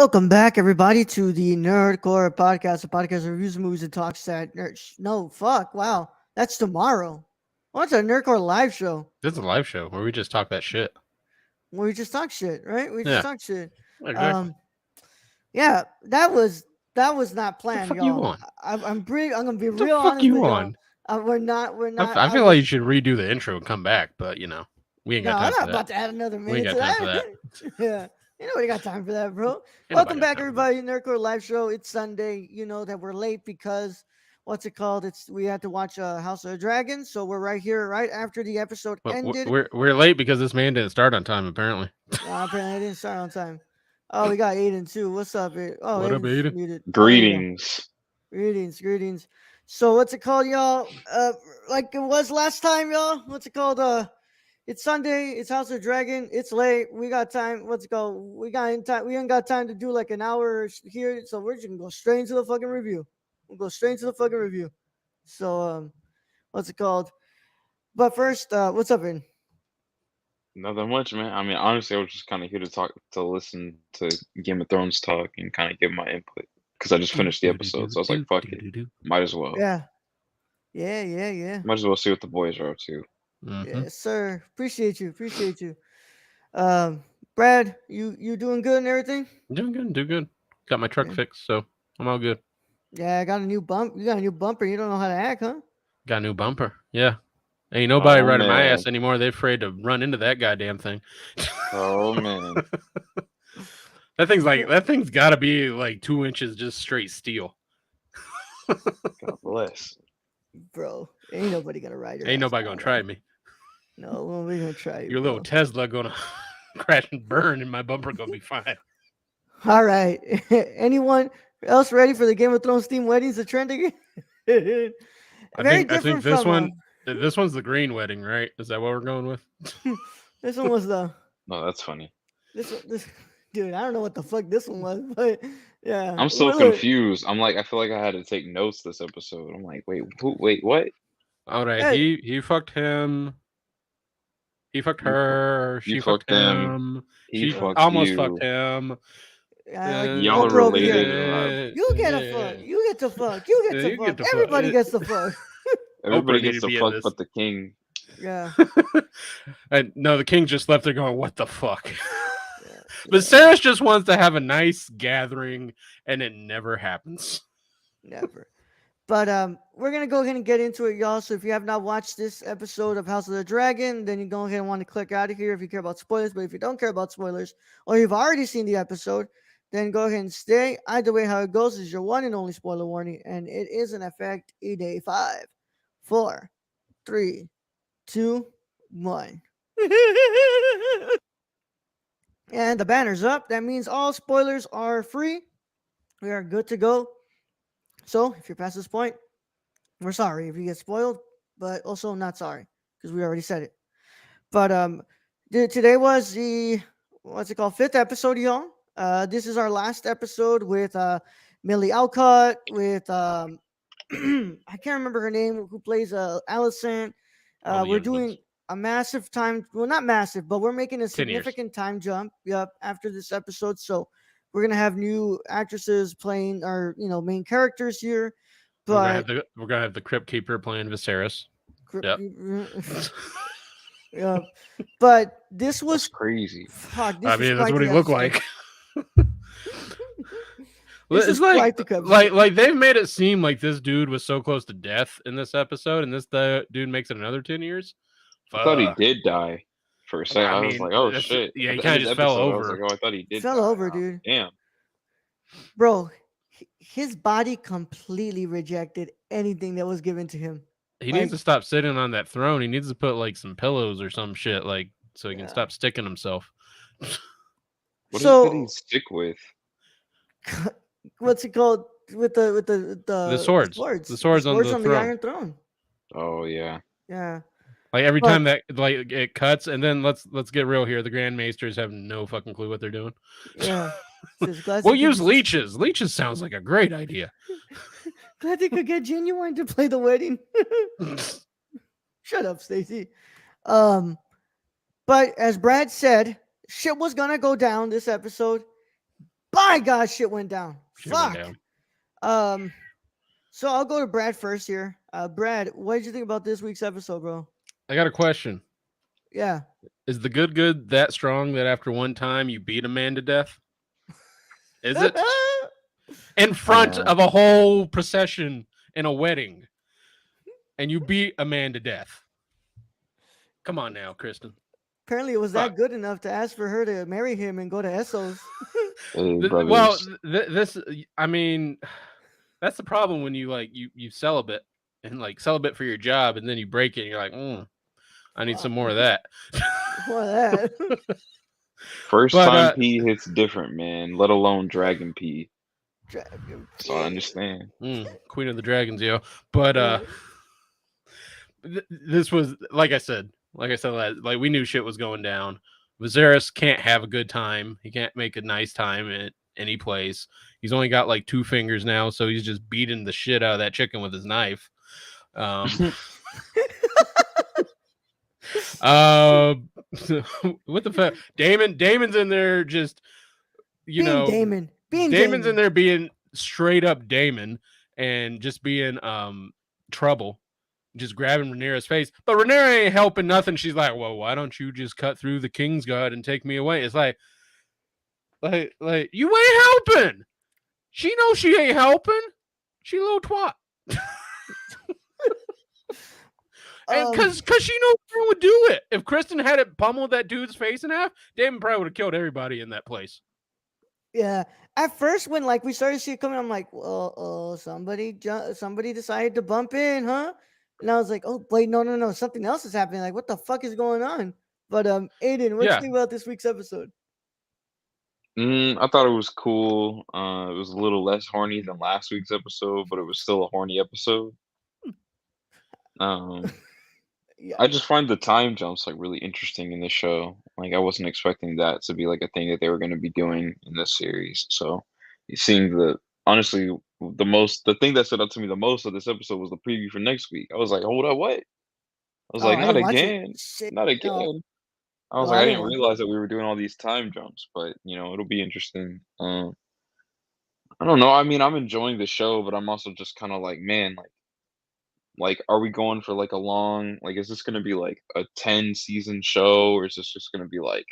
Welcome back, everybody, to the Nerdcore Podcast, a podcast that reviews movies and talks that nerd. No, fuck, wow, that's tomorrow. What's a Nerdcore live show This is a live show where we just talk that shit. where we just talk shit, right? We just Yeah, talk shit. exactly. Um, yeah, that was not The planned, fuck you y'all. on? I'm gonna be The real fuck honest you with y'all. on? We're not. I feel like you should redo the intro and come back, but we ain't No, got I'm time for not that. about to add another We ain't minute got to time for that. that. Yeah. You know, we got time for that, bro. Ain't nobody Welcome got back, time for that. everybody. Nerdcore Live Show. It's Sunday. You know that we're late because what's it called? We had to watch House of the Dragon, so we're right here, right after the episode But ended. we're late because this man didn't start on time. Apparently. Apparently, I didn't start on time. Oh, we got Aiden too. What's up, Aiden? Oh, What up, Aiden's Aiden? muted. Oh, there you go. Greetings. Greetings, greetings. So what's it called, y'all? Like it was last time, y'all. What's it called? It's Sunday. It's House of Dragon. It's late. We got time. What's it called? We got in time. We ain't got time to do like an hour here, so we're just gonna go straight into the fucking review. We'll go straight into the fucking review. So what's it called? But first, what's up, Aiden? Nothing much, man. I mean, honestly, I was just kind of here to listen to Game of Thrones talk and kind of give my input because I just finished the episode. So I was like, fuck it. Might as well. Yeah, yeah. Might as well see what the boys are up to. Mm-hmm. Yes, sir. Appreciate you. Appreciate you. Um, Brad, you doing good and everything? Doing good. Do good. Got my truck Yeah. fixed, so I'm all good. Yeah, I got a new bump. You got a new bumper. You don't know how to act, huh? Got a new bumper. Yeah. Ain't nobody Oh, riding my man. ass anymore. They're afraid to run into that goddamn thing. Oh, man. That thing's got to be like 2 inches just straight steel. God bless. Bro, ain't nobody gonna ride your Ain't ass nobody now, gonna try me. No, we're gonna try you, Your little bro. Tesla gonna crash and burn, and my bumper gonna be fine. All right. Anyone else ready for the Game of Thrones theme weddings? The trend again? Very I think different this from this one's the green wedding, right? Is that what we're going with? this one was the No, that's funny. this dude. I don't know what the fuck this one was, but yeah. I'm so Look, confused. I feel like I had to take notes this episode. I'm like, wait, what? All right, hey, he fucked him. He fucked You, fu- her. you She fucked fucked them. him. He She fucked almost fucked you. him. like Y'all are Oprah over here. related. You get a fuck. You get to fuck. You get to You fuck. get to fuck. Everybody gets to fuck. Everybody Oprah gets needed the to be in fuck this. but the king. Yeah. And no, the king just left there going, "What the fuck?" Yeah. But Sarah just wants to have a nice gathering, and it never happens. Never. But we're gonna go ahead and get into it, y'all. So if you have not watched this episode of House of the Dragon, then you go ahead and want to click out of here if you care about spoilers. But if you don't care about spoilers, or you've already seen the episode, then go ahead and stay. Either way, how it goes is your one and only spoiler warning, and it is in effect in a 5, 4, 3, 2, 1. And the banner's up. That means all spoilers are free. We are good to go. So if you're past this point, we're sorry if you get spoiled, but also not sorry because we already said it. But today was the what's it called, fifth episode, y'all. This is our last episode with Millie Alcott with I can't remember her name who plays Allison. All the We're young doing ones. a massive time, well, not massive, but we're making a 10 years. significant time jump. Yep, after this episode, so we're gonna have new actresses playing our main characters here. But We're gonna have the Crypt Keeper playing Viserys. Yep. yeah, but this was That's crazy. fuck. This I was mean, that's quite what he the looked episode. like. This It's is quite the episode. like they've made it seem like this dude was so close to death in this episode, and dude makes it another 10 years. I thought he Fuck. did die for a second. I I was mean, like, oh shit. yeah, At he the kind end of of just the fell episode, I was like, over. oh, I thought he did Fell die. over, Oh, dude. damn. Bro, his body completely rejected anything that was given to him. He Like, needs to stop sitting on that throne. He needs to put like some pillows or some shit, like so he can yeah. stop sticking himself. What did he So stick with? what's it called with the The swords, the swords on swords the on the throne. Iron Throne. Oh yeah. Yeah, Like every But- time that like it cuts, and then let's get real here. The Grand Maesters have no fucking clue what they're doing. yeah. Says, glad We'll they use could- leeches. Leeches sounds like a great idea. Glad they could get Genuine to play the wedding. Shut up, Stacy. But as Brad said, shit was gonna go down this episode, by God, shit went down. Shit went Fuck. down. So I'll go to Brad first here. Brad, what did you think about this week's episode, bro? I got a question. Yeah. Is the good that strong that after one time you beat a man to death? Is it? In front of a whole procession in a wedding, and you beat a man to death. Come on now, Kristen. Apparently, it was Fuck. that good enough to ask for her to marry him and go to Essos. Hey, Well, brothers. this, I mean, that's the problem when you like you celibate and like celibate for your job, and then you break it, and you're like, I need some more of that. More of that. First But, time pee hits different, man. Let alone dragon pee. Dragon So I pee. understand. Queen of the Dragons, yo. But this was like I said, like we knew shit was going down. Viserys can't have a good time. He can't make a nice time at any place. He's only got like 2 fingers now, so he's just beating the shit out of that chicken with his knife. What the fuck? Damon's in there just Damon's in there being straight up Damon and just being trouble, just grabbing Rhaenyra's face. But Rhaenyra ain't helping nothing. She's like, well, why don't you just cut through the Kingsguard and take me away? It's like you ain't helping. She knows she ain't helping. She a little twat. And because she knows everyone would do it. If Kristen had it pummeled that dude's face in half, Damon probably would have killed everybody in that place. Yeah. At first, when like we started to see it coming, I'm like, well, somebody decided to bump in, huh? And I was like, oh wait, no, something else is happening. Like, what the fuck is going on? But Aiden, what do you think about this week's episode? I thought it was cool. It was a little less horny than last week's episode, but it was still a horny episode. Yeah. I just find the time jumps like really interesting in the show. Like I wasn't expecting that to be like a thing that they were going to be doing in this series. So seeing honestly the thing that stood out to me the most of this episode was the preview for next week. I was like, hold up, what? I was like, I not didn't watch it. again, Shit, not no. again. I was No, like, I I didn't didn't watch it. realize that we were doing all these time jumps, but it'll be interesting. I don't know. I mean, I'm enjoying the show, but I'm also just kind of like, man, like, are we going for like a long, like, is this going to be like a 10-season show, or is this just going to be like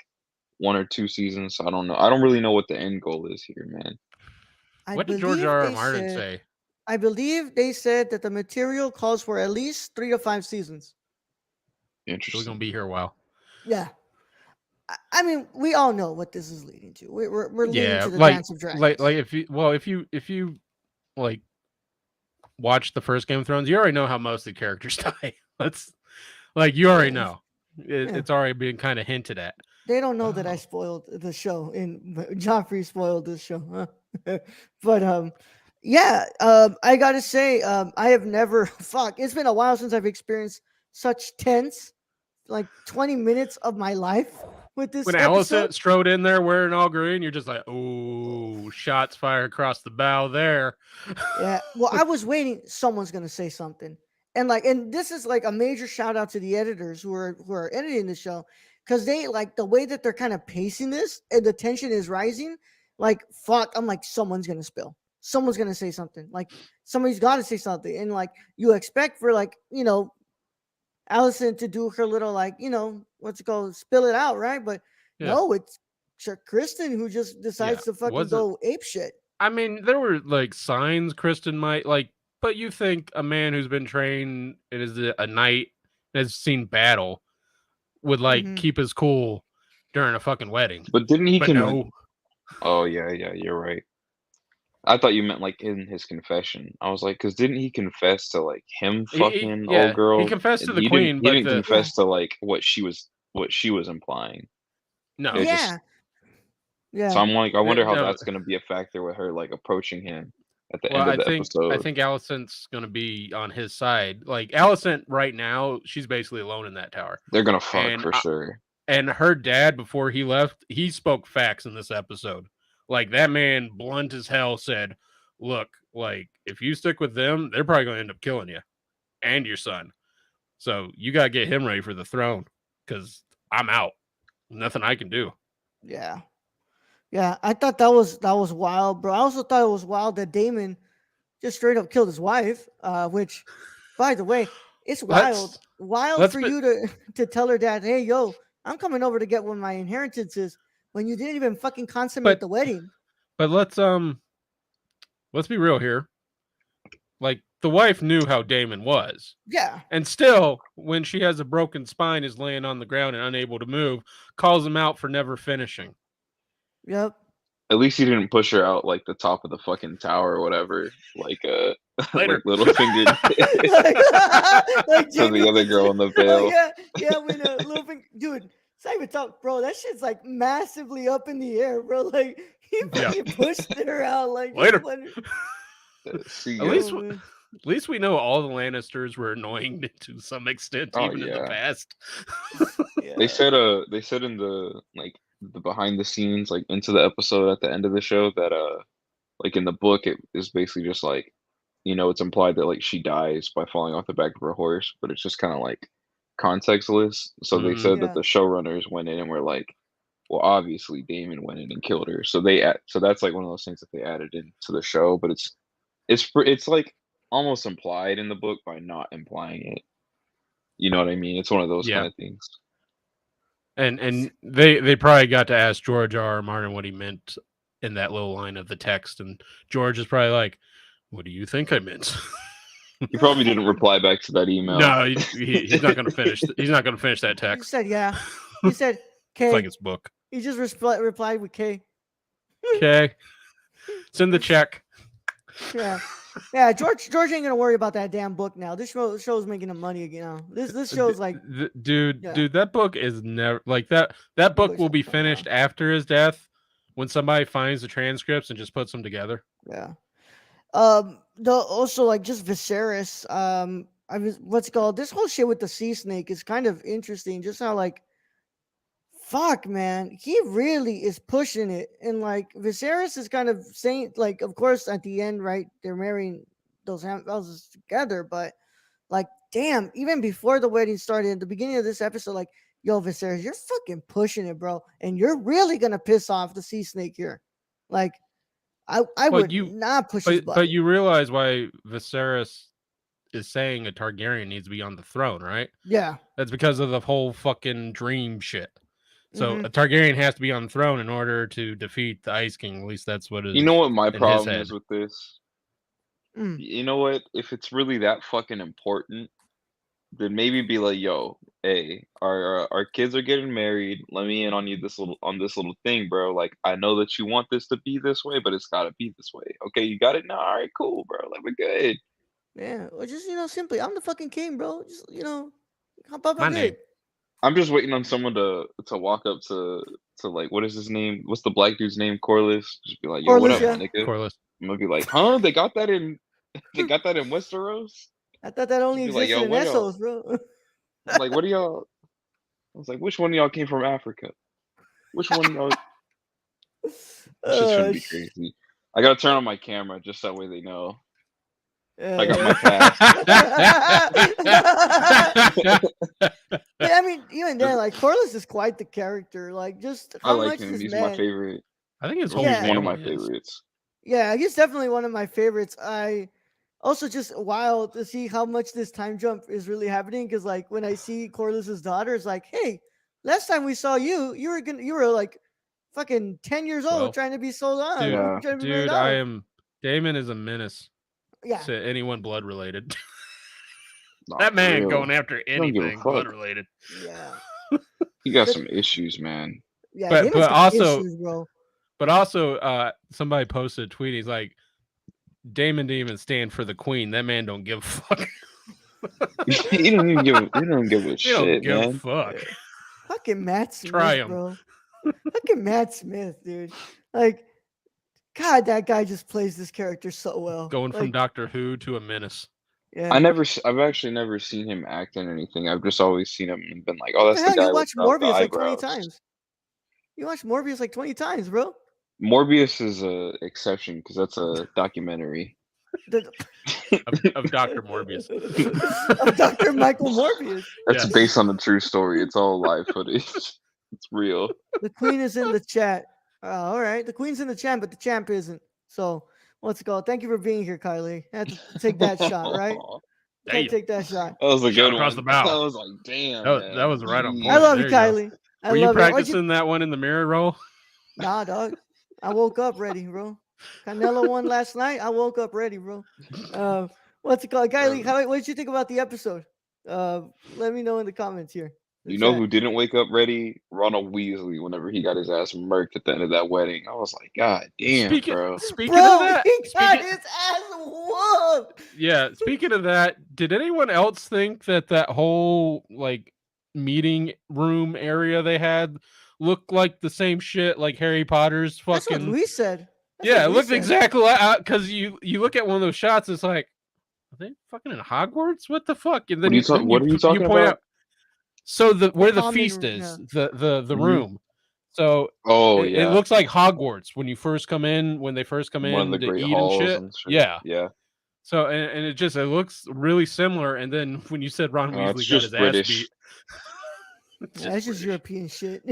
1 or 2 seasons? I don't know. I don't really know what the end goal is here, man. What did George R. R. Martin say? I believe they said that the material calls for at least 3 to 5 seasons. So Interesting. we're gonna be here a while. Yeah. I mean, we all know what this is leading to. We're leading to the like, Dance of Dragons. Like if you like watch the first Game of Thrones, you already know how most of the characters die. That's like you already know. It's already been kind of hinted at. They don't know that I spoiled the show, and Joffrey spoiled this show, huh? But I gotta say, I have never it's been a while since I've experienced such tense, like 20 minutes of my life with this. When Alicent strode in there wearing all green, you're just like, oh, shots fired across the bow there. Yeah. Well, I was waiting. Someone's gonna say something, and this is like a major shout out to the editors who are editing the show, because they like the way that they're kind of pacing this, and the tension is rising. Like fuck, I'm like, someone's gonna spill. Someone's gonna say something. Like somebody's got to say something, and like you expect for Alicent to do her little what's it called, spill it out, right? But no, it's Kristen who just decides to fucking go ape shit. I mean, there were like signs Kristen might but you think a man who's been trained and is a knight and has seen battle would keep his cool during a fucking wedding. But didn't he? No. Oh yeah, you're right. I thought you meant like in his confession. I was like, because didn't he confess to like him fucking old girl? He confessed to the he queen, but he didn't confess to like what she was implying. No. Yeah. So I'm like, I wonder how that's going to be a factor with her like approaching him at the end of the episode. I think Alicent's going to be on his side. Like Alicent right now, she's basically alone in that tower. They're going to fuck for sure. And her dad, before he left, he spoke facts in this episode. Like that man, blunt as hell, said, "Look, like if you stick with them, they're probably going to end up killing you and your son. So you got to get him ready for the throne because I'm out. Nothing I can do." Yeah. Yeah, I thought that was wild, bro. I also thought it was wild that Damon just straight up killed his wife. Which, by the way, it's wild. Let's Wild let's for be, you to to tell her dad, hey, yo, I'm coming over to get one of my inheritances when you didn't even fucking consummate but the wedding. but let's be real here. Like the wife knew how Damon was. Yeah. And still, when she has a broken spine, is laying on the ground and unable to move, calls him out for never finishing. Yep. At least he didn't push her out like the top of the fucking tower or whatever, like Later. like Littlefinger did Like to the Jamie. other girl in the Oh veil. yeah. When Littlefinger, dude, it's not even talk, bro. That shit's like massively up in the air, bro. Like he Yeah. fucking pushed her out. Like Later. See At ya. least Oh, man. At least we know all the Lannisters were annoying to some extent, Oh, even in the yeah. past. Yeah. They said in the like the behind the scenes, like into the episode at the end of the show, that like in the book it is basically just like, it's implied that like she dies by falling off the back of her horse, but it's just kind of like contextless. So they Mhm. said that Yeah. the showrunners went in and were like, well, obviously Damon went in and killed her. So so that's like one of those things that they added into the show, but it's like almost implied in the book by not implying it. You know what I mean? It's one of those Yeah. kind of things. And they probably got to ask George R. Martin what he meant in that little line of the text, and George is probably like, "What do you think I meant?" He probably didn't reply back to that email. No, he's not going to finish. He's not going to finish that He text. said yeah. He said K. It's like his book. He just replied with K. Okay, send the check. Yeah. Yeah, George ain't gonna worry about that damn book now. This show's making him money again now. This show's like Dude, Yeah. dude, that book is never like that. That book book's will be not coming out. finished after his death when somebody finds the transcripts and just puts them together. Yeah. Also like just Viserys. I was what's it called? This whole shit with the sea snake is kind of interesting. Just how like, fuck, man, he really is pushing it, and like Viserys is kind of saying like, of course, at the end, right? They're marrying those houses together, but like, damn, even before the wedding started, at the beginning of this episode, like, yo, Viserys, you're fucking pushing it, bro, and you're really gonna piss off the sea snake here. Like, I But would you- not push his But button. you realize why Viserys is saying a Targaryen needs to be on the throne, right? Yeah. That's because of the whole fucking dream shit. So Mhm. a Targaryen has to be on the throne in order to defeat the Ice King. At least that's what is. You know what my his problem head. is with this? Mm. You know what? If it's really that fucking important, then maybe be like, yo, hey, our kids are getting married. Let me in on this little thing, bro. Like, I know that you want this to be this way, but it's gotta be this way. Okay, you got it now. All right, cool, bro. Like, we're good. Yeah. Or just simply, I'm the fucking king, bro. Just hop up My and name. good. I'm just waiting on someone to walk up to like, what is his name? What's the black dude's name? Corliss. Just be like, yo, what Corlys, up, yeah. my nigga? Corliss. I'm gonna be like, huh? They got that in Westeros? I thought that only Be like, existed yo, in what y'all- Essos, bro. I'm like, what do y'all? I was like, which one of y'all came from Africa? Which one of y'all? This shit's gonna be crazy. I gotta turn on my camera just that way they know. I got my Yeah, I mean, even then, like Corliss is quite the character. Like, just I how like much him. this He's man. my favorite. I think his He's whole Yeah. one of my family is. favorites. Yeah, he's definitely one of my favorites. I also just wild to see how much this time jump is really happening. Because like when I see Corliss's daughter, it's like, hey, last time we saw you, you were like fucking 10 years old, Well, trying to be sold on. Dude, Yeah. trying to be married dude, off. Damon is a menace Yeah, to anyone blood related. Nah, That for man real. going after don't give a anything blood fuck. related. yeah, He got But- some issues, man. yeah. But- Damon's but got also- issues, bro. But also, somebody posted a tweet. He's like, Damon didn't even stand for the queen. That man don't give a fuck. he don't even give. He don't give a He don't shit, give a man. fuck. Fucking Matt Smith, Try 'em. bro. Fucking Matt Smith, dude. Like, God, that guy just plays this character so well. Going from Like, Doctor Who to a menace. yeah. I've actually never seen him act in anything. I've just always seen him and been like, oh, What that's the the hell? guy You with watched the Morbius like 20 eyebrows. times. You watched Morbius like 20 times, bro. Morbius is a exception because that's a documentary. The- Of Dr. Morbius. of Dr. Michael Morbius. That's Yes. based on a true story. It's all live footage. It's real. The queen is in the chat. All right. The queen's in the champ, but the champ isn't. So what's it called? Thank you for being here, Kylie. I had to take that shot, right? Can't Damn. take that shot. That was a Shot good across one. the bow. I was like, damn, That was right on Jeez. I point. love you, There you go. Kylie. I Were you love it. Why'd practicing that one in the mirror roll? Nah, dog. I woke up ready, bro. Canelo won last night. I woke up ready, bro. What's it called? Kylie, what did you think about the episode? Let me know in the comments here. You The know chat. who didn't wake up ready? Ronald Weasley. Whenever he got his ass murked at the end of that wedding, I was like, God damn, bro. Speaking Bro, of that, he got speaking- his ass whooped. yeah. Speaking of that, did anyone else think that whole like meeting room area they had looked like the same shit like Harry Potter's That's what fucking? Luis said. That's Yeah, what it Luis looked said. exactly like because you look at one of those shots, it's like, are they fucking in Hogwarts? What the fuck? And then What are you talking point about? out. So where the common feast room, is, yeah. the Mhm. room. So Oh it yeah, looks like Hogwarts when you first come in, when they first come one of in the to great eat and halls shit. and shit. Yeah. yeah. So and it looks really similar. And then when you said Ron It's Weasley got just his British. ass beat, That's just British. European shit.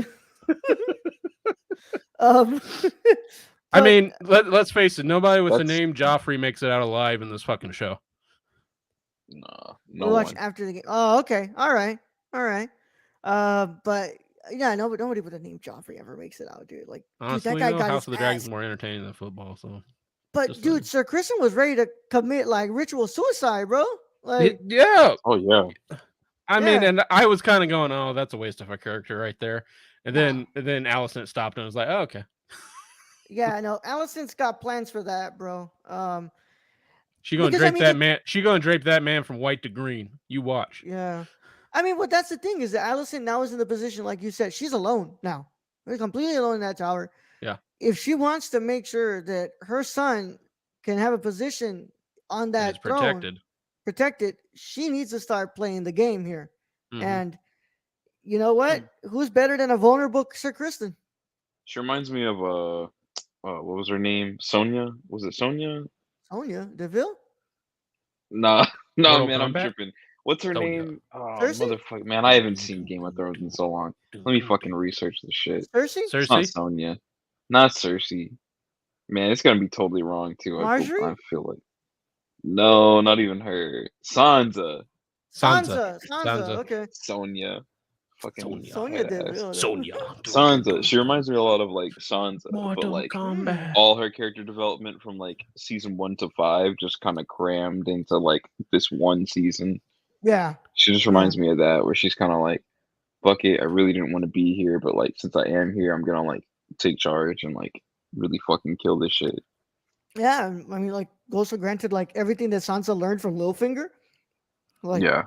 um, I but mean, let's face it. Nobody with the That's- name Joffrey makes it out alive in this fucking show. Nah, we no watched one. after the game. Oh, okay. All right. But yeah, nobody with the name Joffrey ever makes it out, dude. Like, Honestly, dude, that guy though, got House his of the Dragon's ass. more entertaining than football. So, But just dude, saying. Sir Kristen was ready to commit like ritual suicide, bro. Like, yeah. Oh yeah. I mean, Yeah. and I was kind of going, "Oh, that's a waste of a character right there." And Nah. then Allison stopped and was like, "Oh, okay." yeah, no, Allison's got plans for that, bro. She gonna Because, I drape mean, that man. She gonna drape that man from white to green. You watch. Yeah. I mean, that's the thing is that Allison now is in the position, like you said, she's alone now. We're completely alone in that tower. Yeah. If she wants to make sure that her son can have a position on And that it's throne, protected. she needs to start playing the game here. Mhm. And you know what? Who's better than a vulnerable Sir Kristen? She reminds me of what was her name? Sonia? Was it Sonia? Sonya Deville? Nah, no, Mortal man, I'm Kombat? tripping. What's her Sonya. name? Oh, Cersei? motherfucker, man, I haven't seen Game of Thrones in so long. Let me fucking research this shit. Cersei? It's not Cersei. Sonya, not Cersei. Man, it's gonna be totally wrong too. Marjorie? I feel like. No, not even her. Sansa. Sansa. Okay. Sonya. Fucking Sonya. Sonya head ass. Deville. Sonya. Sansa. She reminds me a lot of like Sansa, but Mortal like Kombat. all her character development from like season 1 to 5 just kind of crammed into like this one season. Yeah. She just reminds me of that, where she's kind of like, fuck it, I really didn't want to be here, but like since I am here, I'm gonna like take charge and like really fucking kill this shit. Yeah. I mean, like, goes for granted, like, everything that Sansa learned from Littlefinger. Like, Yeah.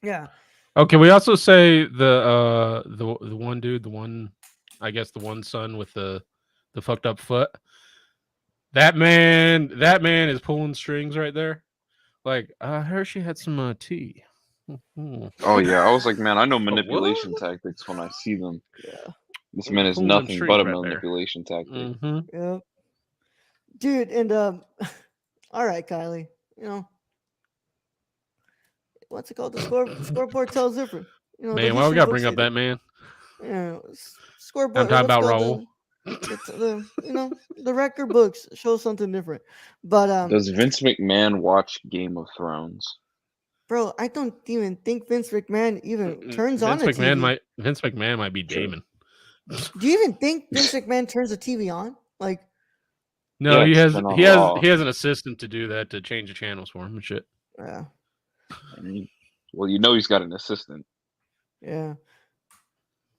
Yeah. Oh, can we also say the one dude, I guess the one son with the fucked up foot? That man is pulling strings right there. Like, I heard she had some tea. Mhm. Oh yeah, I was like, man, I know what? manipulation tactics when I see them. Yeah. This man is Pulling them nothing strings but a right there. manipulation tactic. Mhm. Yeah. Dude, and all right, Kylie. You know, what's it called? The scoreboard tells different. You know, the Man, why we history gotta books bring up say that man? Yeah, scoreboard. I'm talking about what's called Raul. the record books show something different. But Does Vince McMahon watch Game of Thrones? bro, I don't even think Vince McMahon even turns on a Vince TV. McMahon might be True. Damon. Do you even think Vince McMahon turns the TV on? Like, No, Yeah, he to has turn on he has Raw. he has an assistant to do that, to change the channels for him and shit. yeah, I mean, well, you know he's got an assistant. yeah.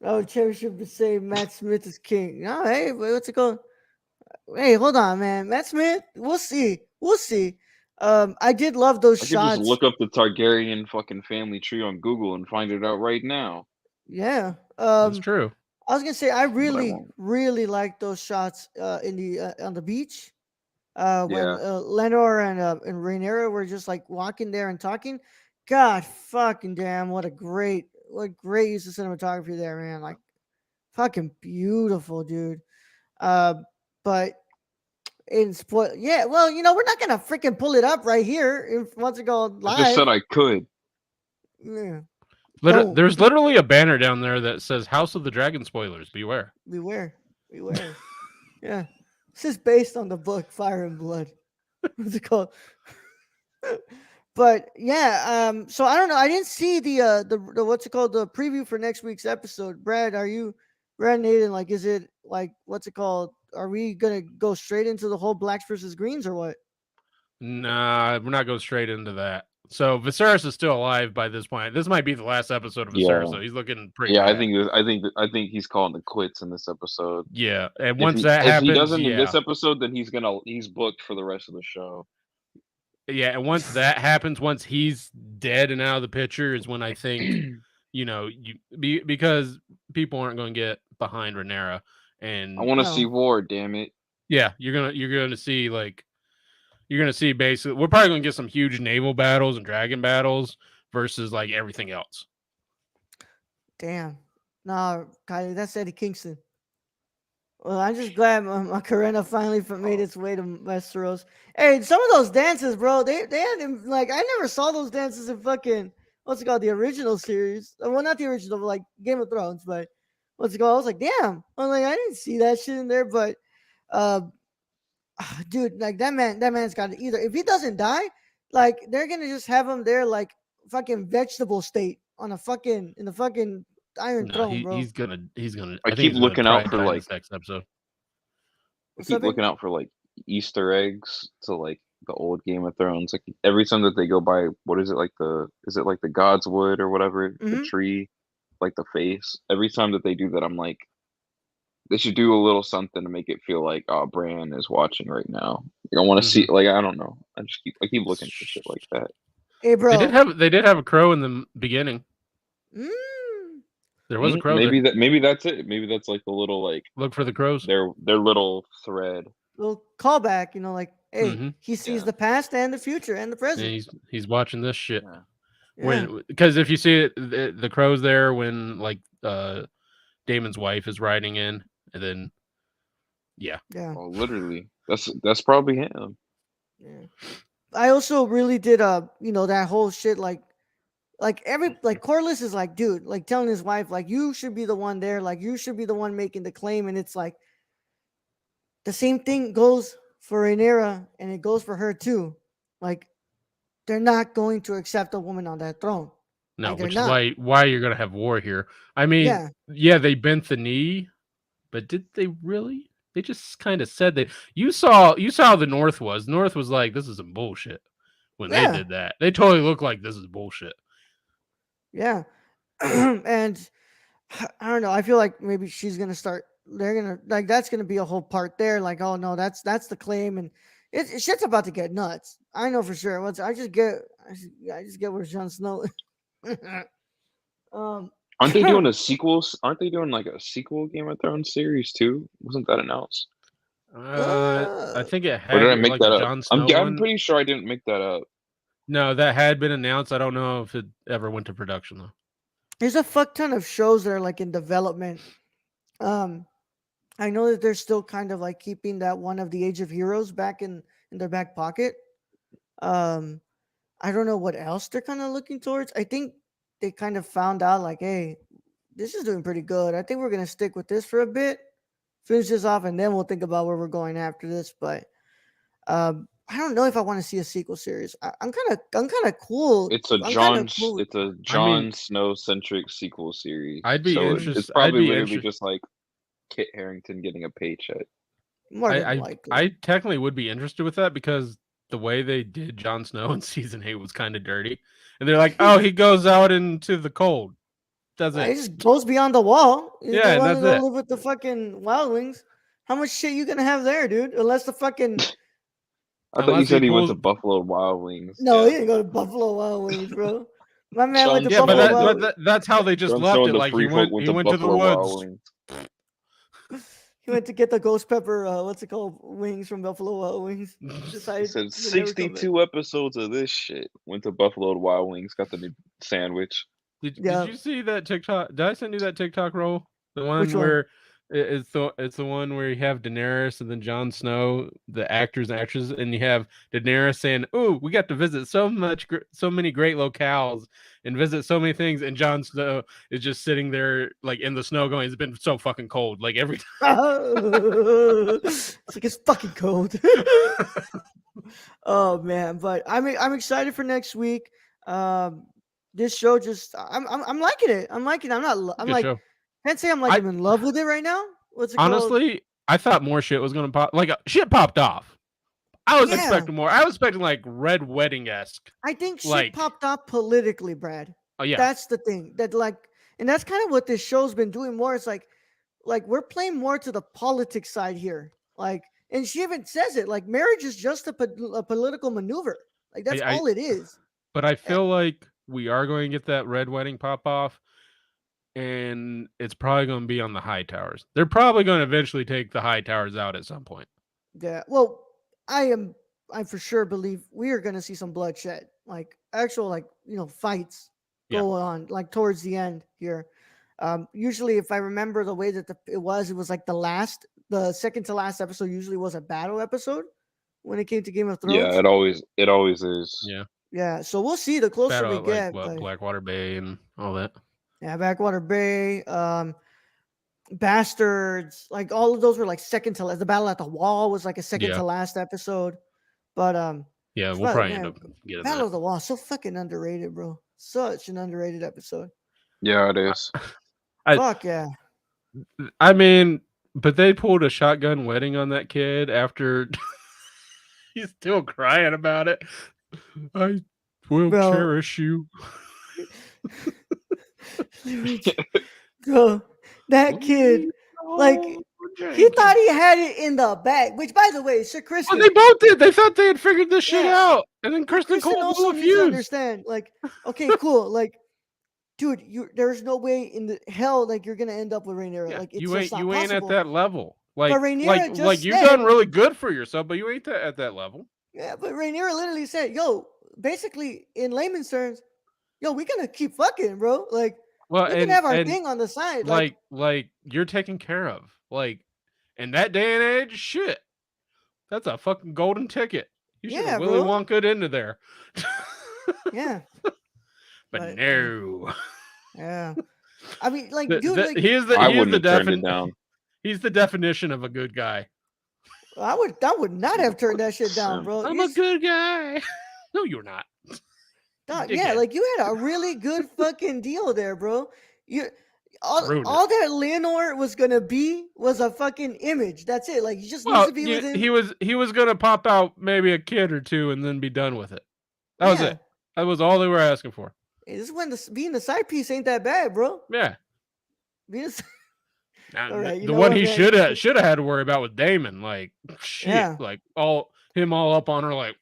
Oh, championship would say Matt Smith is king. No, hey, what's it called? Hey, hold on, man. Matt Smith. We'll see. I did love those I could shots. just look up the Targaryen fucking family tree on Google and find it out right now. Yeah. That's true. I was gonna say I really, won't. really like those shots in the on the beach. When Yeah. Lenore and Rhaenyra were just like walking there and talking. God fucking damn, what great use of cinematography there, man. Like fucking beautiful, dude. But in spoil, yeah. Well, we're not gonna freaking pull it up right here. If wants to go live, I just said I could. yeah. Liter- Don't. There's literally a banner down there that says "House of the Dragon spoilers. Beware." Beware. Yeah. This is based on the book Fire and Blood. What's it called? But yeah, so I don't know. I didn't see the what's it called, the preview for next week's episode. Brad, Nathan, like, is it like, what's it called? Are we gonna go straight into the whole blacks versus greens or what? Nah, we're not going straight into that. So Viserys is still alive by this point. This might be the last episode of Viserys, Yeah. so he's looking pretty Yeah, bad. I think he's calling it quits in this episode. Yeah, and If once he, that if happens, he doesn't yeah, in this episode, then he's booked for the rest of the show. yeah, and once that happens, once he's dead and out of the picture, is when I think, because people aren't going to get behind Rhaenyra, and I want to No. see war, damn it. yeah, you're gonna see basically we're probably gonna get some huge naval battles and dragon battles versus like everything else. Damn. Nah, Kylie, that's Eddie Kingston. Well, I'm just glad Macarena finally made its way to Westeros. Hey, some of those dances, bro, they had him, like, I never saw those dances in fucking, what's it called, the original series. Well, not the original, but like Game of Thrones, but what's it called? I was like, damn. I'm like, I didn't see that shit in there, but dude, like that man's got to either, if he doesn't die, like they're gonna just have him there like fucking vegetable state on a fucking in the fucking Iron No, Throne, bro. he's gonna. I think keep he's gonna looking out try for die like this next episode. I What's keep up, baby? looking out for like Easter eggs to like the old Game of Thrones. Like every time that they go by, what is it like is it like the God's Wood or whatever, the Mhm. tree, like the face. Every time that they do that, I'm like, they should do a little something to make it feel like, oh, Bran is watching right now. Like, I want to see, like, I don't know. I keep looking for shit like that. Hey, bro. They did have a crow in the beginning. Mm. There was a crow Maybe there. maybe that's it. Maybe that's like the little like Look for the crows. their little thread. Little callback, like, hey, Mhm. he sees Yeah. the past and the future and the And present. he's watching this shit. Yeah. Yeah. Because if you see it, the crow's there when like Damon's wife is riding in, and then Yeah. Oh, literally. That's probably him. Yeah. I also really did that whole shit, like Corlys is like, dude, like telling his wife, like, you should be the one there, like you should be the one making the claim, and it's like the same thing goes for Rhaenyra, and it goes for her too. Like, they're not going to accept a woman on that throne. no, Like, they're which not. is why you're gonna have war here. I mean, Yeah. they bent the knee, but did they really? They just kind of said that. You saw how the North was. North was like, this is some bullshit when they Yeah. did that. They totally look like this is bullshit. Yeah. And I don't know. I feel like maybe she's gonna start. They're gonna, like, that's gonna be a whole part there. Like, oh no, that's the claim, and shit's about to get nuts. I know for sure. I just get where Jon Snow. Aren't they doing a sequel? Aren't they doing like a sequel Game of Thrones series too? Wasn't that announced? I think it had. Or did I make like that the up? Jon Snow I'm one. pretty sure I didn't make that up. No, that had been announced. I don't know if it ever went to production though. There's a fuck ton of shows that are like in development. I know that they're still kind of like keeping that one of the Age of Heroes back in their back pocket. I don't know what else they're kind of looking towards. I think they kind of found out like, hey, this is doing pretty good. I think we're gonna stick with this for a bit, finish this off, and then we'll think about where we're going after this. But I don't know if I want to see a sequel series. I'm kind of cool. It's a Jon Snow centric sequel series. I'd be interested. It's probably literally just like Kit Harington getting a paycheck. More than likely. I technically would be interested with that because the way they did Jon Snow in season 8 was kind of dirty, and they're like, "Oh, he goes out into the cold, does it? He just goes beyond the wall. Yeah, that's it. Live with the fucking wildlings. How much shit you gonna have there, dude? Unless the fucking. I thought you said he went to Buffalo Wild Wings. No, he didn't go to Buffalo Wild Wings, bro. My man went to Buffalo Wild Wings. That's how they just left it. Like he went to the woods. He went to get the ghost pepper, what's it called, wings from Buffalo Wild Wings. He said 62 episodes of this shit. Went to Buffalo Wild Wings, got the new sandwich. Did you see that TikTok? Did I send you that TikTok roll? The one Which where It's the one where you have Daenerys and then Jon Snow, the actors and actresses, and you have Daenerys saying, "Ooh, we got to visit so many great locales and visit so many things," and Jon Snow is just sitting there like in the snow, going, "It's been so fucking cold." Like every It's like it's fucking cold. Oh man, but I'm excited for next week. This show just I'm liking it. I'm liking it. I'm good like show. can't say I'm like I I'm in love with it right now. What's it called? honestly, I thought more shit was gonna pop. Like shit popped off. I was Yeah, expecting more. I was expecting like Red Wedding esque. I think shit Like, popped up politically, Brad. oh yeah, That's the thing. That like, and that's kind of what this show's been doing more. It's like we're playing more to the politics side here. Like, and she even says it. Like, marriage is just a political maneuver. Like that's I all it is. but I Eh, feel like we are going to get that Red Wedding pop off, and it's probably going to be on the high towers. They're probably going to eventually take the high towers out at some point. Yeah. Well, I for sure believe we are gonna see some bloodshed. Like actual fights Yeah. go on like towards the end here. Usually if I remember the way that it was like the second to last episode usually was a battle episode when it came to Game of Thrones. Yeah, it always is. Yeah, Yeah, so we'll see the closer battle we at, like get. what, But Blackwater Bay and all that. yeah, Backwater Bay, Bastards, like all of those were like second to last. The Battle at the Wall was like a second Yeah. to last episode. But Yeah, we'll but, probably man, end up getting Battle that. of the Wall, so fucking underrated, bro. Such an underrated episode. Yeah, it is. Fuck yeah. I mean, but they pulled a shotgun wedding on that kid after he's still crying about it. I will Bro. cherish you. Bro, that kid, like, he thought he had it in the bag. Which, by the way, Sir Kristen, Well, they both did. They thought they had figured this shit Yeah. out, and then Kristen Kristen Cole also blew a needs to fuse. understand. Like, okay, cool. Like, dude, there's no way in the hell like you're gonna end up with Rhaenyra. Yeah, Like, it's you just not ain't at possible. that level. Like, Rhaenyra just you've said- done really good for yourself, but you ain't at that level. Yeah, but Rhaenyra literally said, "Yo, basically in layman's terms, yo, we gonna keep fucking, bro. Like, Well, we can have our thing on the side. like you're taken care of. Like in that day and age, shit, that's a fucking golden ticket. You should Yeah, have Willy bro. Wonka into there. yeah, But But, no, yeah. I mean, like, dude, like, he is the I he is wouldn't the have turned it down. He's the definition of a good guy. I would not have turned that shit down, bro. I'm a good guy. No, you're not. Dog, dickhead. yeah, like you had a really good fucking deal there, bro. You Ruined it. all that Leonor was gonna be was a fucking image. That's it. Like, you just needs Well, to be with him. he was gonna pop out maybe a kid or two and then be done with it. That was Yeah. it. That was all they were asking for. Hey, this is when being the side piece ain't that bad, bro. Yeah. Being a s- Now, All right, you the know one what, he man? should have had to worry about with Damon, like shit, Yeah. like all up on her, like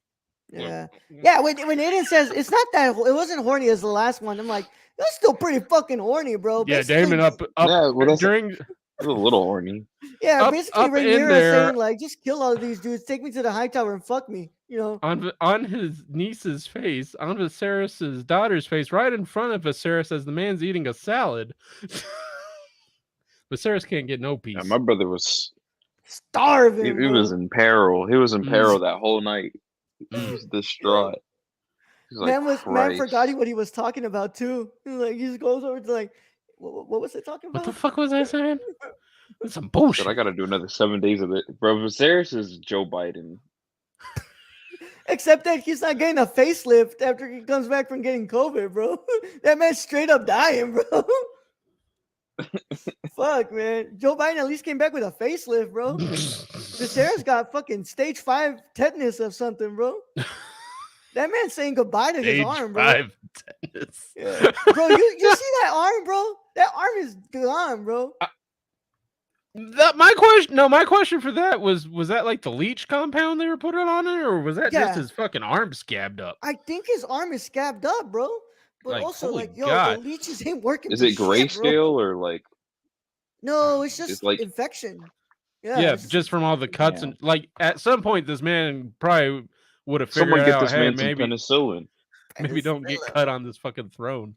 yeah, yeah. When Aiden says it's not that it wasn't horny as the last one, I'm like, that's still pretty fucking horny, bro. yeah, Basically- Damon up Yeah, well, that's during It's a little horny. Yeah, up- basically up in Rhaenyra there- saying like, just kill all of these dudes, take me to the high tower and fuck me. You know. on his niece's face, on Viserys's daughter's face, right in front of Viserys as the man's eating a salad. Viserys can't get no peace. Yeah, my brother was Starving. he bro. was in peril. He was in Mm. peril that whole night. He Mm. was distraught. He's like, man Christ. forgot what he was talking about too. Like, he just goes over to like, what was it talking What about? the fuck was I saying? That's some Said, bullshit. I gotta do another 7 days of it. Bro, Viserys is Joe Biden. Except that he's not getting a facelift after he comes back from getting COVID, bro. That man's straight up dying, bro. Fuck, man. Joe Biden at least came back with a facelift, bro. Viserys got fucking stage 5 tetanus or something, bro. That man's saying goodbye to his Stage arm, bro. 5 tennis. Yeah. Bro, you see that arm, bro? That arm is gone, bro. My question for that was that like the leech compound they were putting on it, or was that just Yeah. his fucking arm scabbed up? I think his arm is scabbed up, bro. But Like, also, holy like, yo, God. the leeches ain't working. Is for it shit, bro. grayscale or like No, it's just like- infection. Yeah, it's- just from all the cuts Yeah. and like at some point this man probably would have figured someone get out, this hey, man some maybe penicillin? don't get cut on this fucking throne.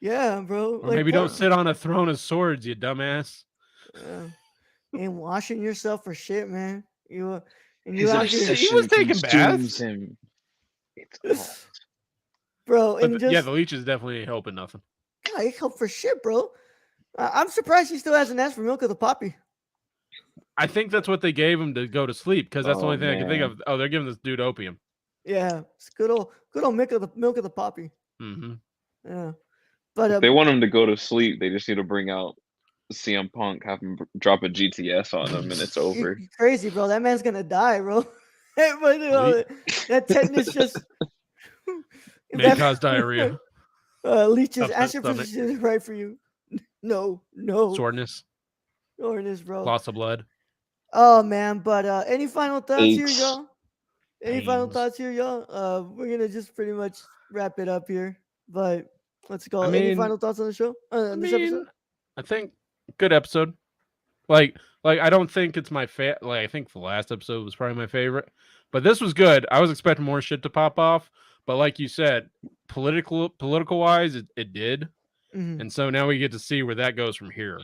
Yeah, bro. Or maybe poor- don't sit on a throne of swords, you dumbass. Yeah. Ain't washing yourself for shit, man. You and you His out here, He was obsession taking consumes baths. him. It's all. bro, But and yeah, just the leeches definitely ain't helping nothing. God, he helped for shit, bro. I'm surprised he still hasn't asked for milk of the poppy. I think that's what they gave him to go to sleep because that's the Oh, only thing I can think man. of. Oh, they're giving this dude opium. Yeah, it's good old milk of the poppy. Hmm. Yeah, but If they want him to go to sleep, they just need to bring out CM Punk, have him drop a GTS on him, and it's over. you're crazy, bro. That man's gonna die, bro. But, that tetanus just if May that- cause diarrhea, leeches. upset Ask your stomach. physician is right for you. No, soreness, Soreness, bro. loss of blood. Oh man, but any final thoughts here, Aches. y'all? Any final Pains. thoughts here, y'all? We're gonna just pretty much wrap it up here. But let's go. I Any mean- final thoughts on the show? I This episode? mean, I think good episode. Like I don't think it's my I think the last episode was probably my favorite, but this was good. I was expecting more shit to pop off, but like you said, political wise, it did, Mhm. and so now we get to see where that goes from here.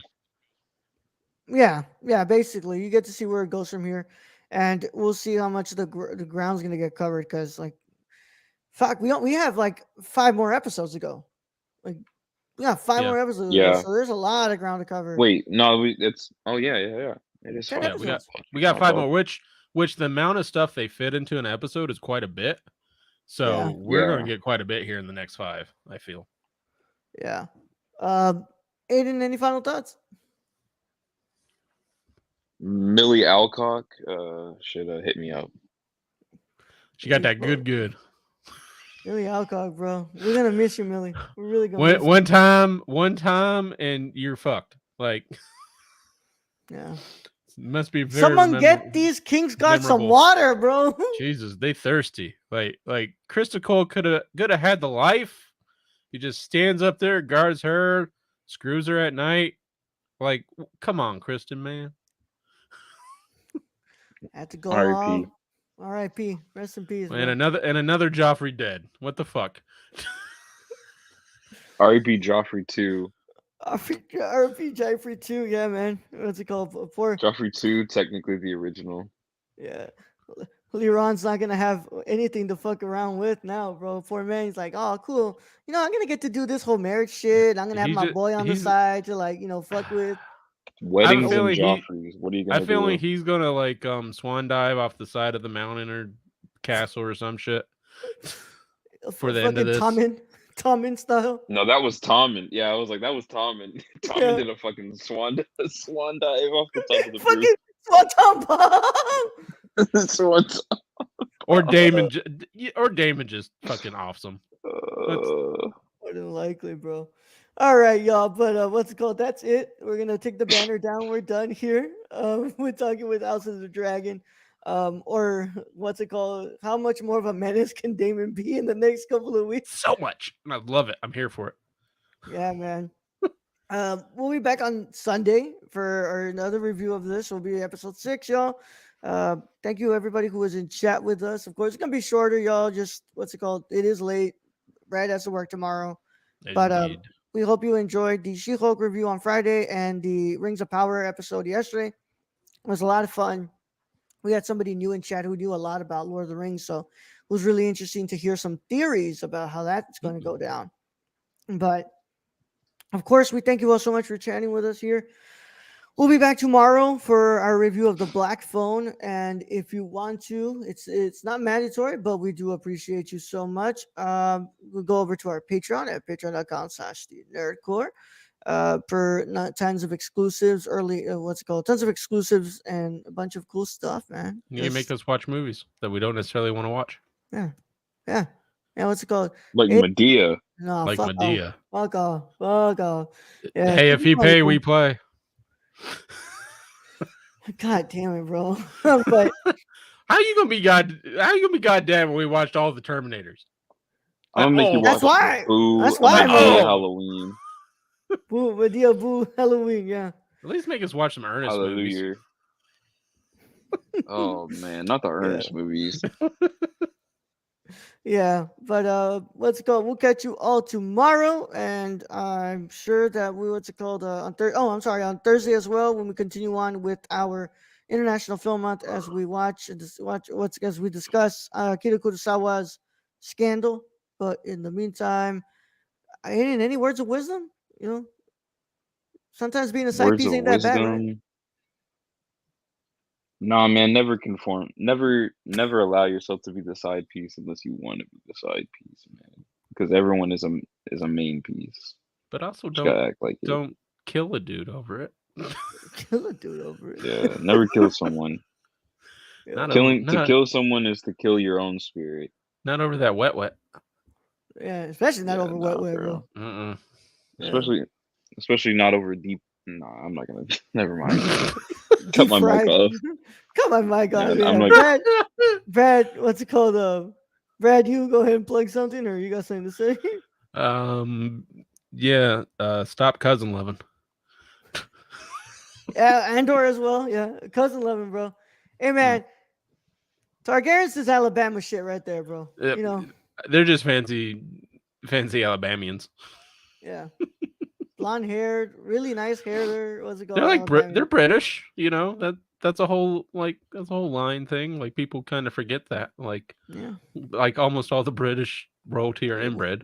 Yeah. Basically, you get to see where it goes from here, and we'll see how much the ground's gonna get covered. Because fuck, we have like 5 more episodes to go. Like, yeah, 5 Yeah. more episodes. To Yeah. go, so there's a lot of ground to cover. Wait, no, it's. Oh yeah. It is 10 5. Yeah, episodes. we got Not 5 bad. more, which the amount of stuff they fit into an episode is quite a bit. So Yeah. we're Yeah. gonna get quite a bit here in the next 5. I feel. Yeah. Aiden, any final thoughts? Millie Alcock should hit me up. She got that good. Millie Alcock, bro. We're gonna miss you, Millie. We're really gonna miss One time, and you're fucked. Like, you. Yeah. must be very. Someone get these Kings got some memorable. water, bro. Jesus, they thirsty. Like Krista Cole could have had the life. He just stands up there, guards her, screws her at night. Like, come on, Kristen, man. Had to go. R.I.P.. R.I.P. Rest in peace. And another Joffrey dead. What the fuck? R.I.P. Joffrey 2. R.I.P. Joffrey too. Yeah, man. What's it called? Poor. Joffrey 2, technically the original. Yeah. Leron's not gonna have anything to fuck around with now, bro. Poor man, he's like, oh, cool. I'm gonna get to do this whole marriage shit. I'm gonna have He's my ju- boy on the he's- side to fuck with. Weddings and feeling he- Joffreys. What are you gonna I feel do? like he's gonna swan dive off the side of the mountain or castle or some shit. For the end of Fucking this. Tommen style. No, that was Tommen. Yeah, I was like, that was Tommen. Tommen Yeah. did a fucking swan dive off the top of the Fucking Swanton bomb. roof. Swan Or Damon just fucking awesome. More than likely, bro. All right, y'all. But what's it called? That's it. We're gonna take the banner down. We're done here. We're talking with House of the Dragon. Or what's it called? How much more of a menace can Damon be in the next couple of weeks? So much. And I love it. I'm here for it. Yeah, man. We'll be back on Sunday for another review of this. Will be episode 6, y'all. Thank you everybody who was in chat with us. Of course, it's gonna be shorter, y'all. Just what's it called? It is late. Brad has to work tomorrow. But, Indeed. We hope you enjoyed the She-Hulk review on Friday and the Rings of Power episode yesterday. It was a lot of fun. We had somebody new in chat who knew a lot about Lord of the Rings, so it was really interesting to hear some theories about how that's going to go down. But of course, we thank you all so much for chatting with us here. We'll be back tomorrow for our review of the Black Phone, and if you want to, it's not mandatory, but we do appreciate you so much. We'll go over to our Patreon at patreon.com/thenerdcore for tons of exclusives, tons of exclusives and a bunch of cool stuff, man. You can make us watch movies that we don't necessarily want to watch. Yeah, what's it called? Like It- Medea. No, Like fuck Medea. Fuck off. Yeah, Hey, if you keep pay, on- we play. God damn it, bro. But How you gonna be goddamn when we watched all the Terminators? I'm gonna make you That's watch why. Boo. That's I'm why, gonna do man. Halloween. boo, Medea, boo, Halloween, yeah. At least make us watch some Ernest movies. Hallelujah. Oh man, not the Ernest movies. Yeah, but what's it called? We'll catch you all tomorrow, and I'm sure that what's it called on Thursday. Oh, I'm sorry, on Thursday as well when we continue on with our International Film Month as we watch what's as we discuss Akira Kurosawa's Scandal. But in the meantime, any words of wisdom? You know, sometimes being a side Words piece of ain't that bad, right? wisdom. Nah, man, never conform. Never allow yourself to be the side piece unless you want to be the side piece, man. Because everyone is a main piece. But also Just gotta act like it. don't kill a dude over it. Kill a dude over it. Yeah, never kill someone. Yeah. Not Killing to not, kill someone is to kill your own spirit. not over that wet. Yeah, especially not Yeah, over nah, wet, bro. bro. Mm-mm. Especially not over deep. Nah, I'm not gonna. Never mind. Cut Deep my mic fried. off. Cut my mic off. Yeah, I'm Yeah, like, Brad, what's it called? Brad, you go ahead and plug something, or you got something to say? Yeah. Stop cousin loving. Yeah, Andor as well. Yeah, cousin loving, bro. Hey man, Targaryens is Alabama shit right there, bro. Uh, You know, They're just fancy Alabamians. yeah, blonde haired, really nice hair. There, what's it called? They're like Alabama. they're British. You know that's a whole line thing. Like people kind of forget that. Yeah, Like almost all the British royalty are it was, inbred.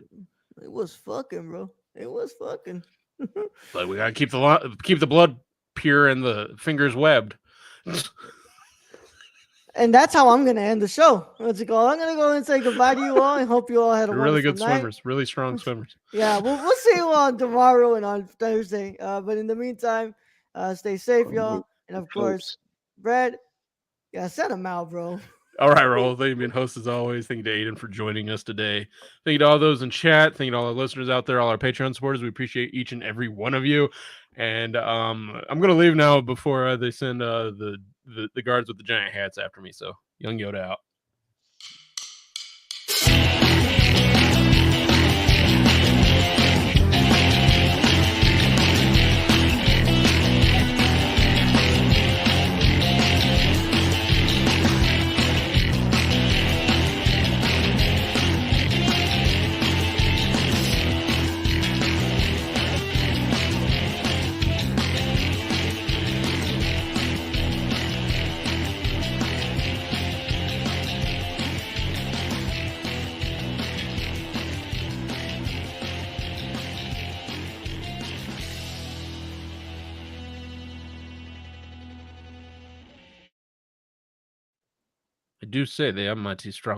it was fucking, bro. It was fucking. Like we gotta keep the blood pure and the fingers webbed. And that's how I'm gonna end the show. What's it called? I'm gonna go and say goodbye to you all and hope you all had a They're really wonderful good night. swimmers, really strong swimmers. Yeah, we'll see you on tomorrow and on Thursday. But in the meantime, stay safe, y'all. And of course, Brad, yeah, send him out, bro. All right, Roll. Thank you, being host as always. Thank you to Aiden for joining us today. Thank you to all those in chat. Thank you to all our listeners out there, all our Patreon supporters. We appreciate each and every one of you. And I'm gonna leave now before they send the guards with the giant hats after me. So Young Yoda out. I do say they are mighty strong.